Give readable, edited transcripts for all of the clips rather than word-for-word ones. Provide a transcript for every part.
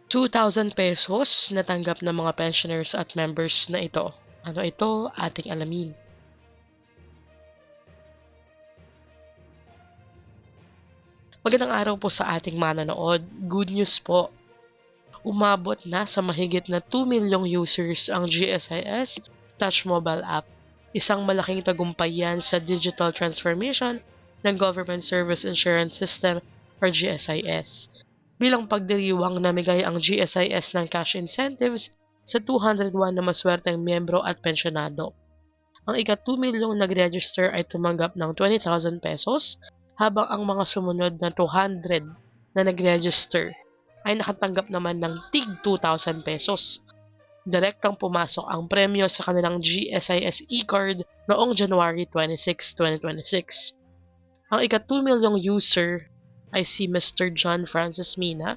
₱2,000 natanggap ng mga pensioners at members na ito. Ano ito? Ating alamin. Magandang araw po sa ating manonood. Good news po. Umabot na sa mahigit na 2 milyong users ang GSIS Touch Mobile App. Isang malaking tagumpay yan sa digital transformation ng Government Service Insurance System or GSIS. Bilang pagdiriwang namigay ang GSIS ng cash incentives sa 201 na maswerteng miyembro at pensyonado. Ang ika-2 milyong nag-register ay tumanggap ng ₱20,000 habang ang mga sumunod na 200 na nag-register ay nakatanggap naman ng tig ₱2,000. Direktang pumasok ang premyo sa kanilang GSIS e-card noong January 26, 2026. Ang ika-2 milyong user ay si Mr. John Francis Mina,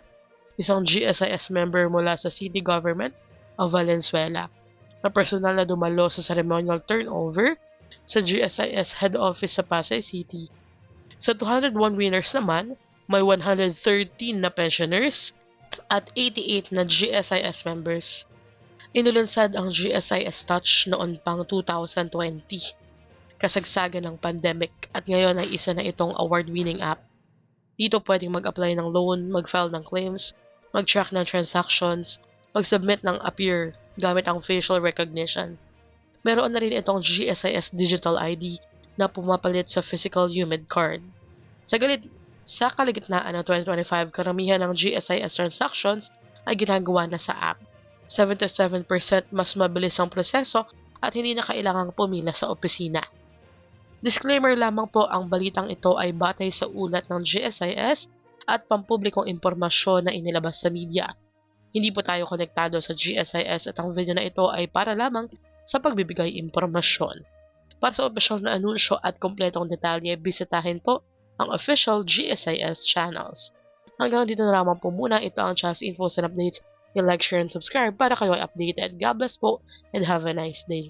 isang GSIS member mula sa City Government of Valenzuela, na personal na dumalo sa ceremonial turnover sa GSIS head office sa Pasay City. Sa 201 winners naman, may 113 na pensioners at 88 na GSIS members. Inilunsad ang GSIS Touch noon pang 2020, kasagsagan ng pandemic, at ngayon ay isa na itong award-winning app. Dito pwedeng mag-apply ng loan, mag-file ng claims, mag-track ng transactions, mag-submit ng appear gamit ang facial recognition. Meron na rin itong GSIS Digital ID na pumapalit sa physical UMID card. Sa kaligitnaan ng 2025, karamihan ng GSIS transactions ay ginagawa na sa app. 77% mas mabilis ang proseso at hindi na kailangang pumila sa opisina. Disclaimer lamang po, ang balitang ito ay batay sa ulat ng GSIS at pampublikong impormasyon na inilabas sa media. Hindi po tayo konektado sa GSIS at ang video na ito ay para lamang sa pagbibigay impormasyon. Para sa opisyal na anunsyo at kompletong detalye, bisitahin po ang official GSIS channels. Hanggang dito na lamang po muna. Ito ang Just Infos and Updates. I-like, share, and subscribe para kayo ay updated. God bless po and have a nice day.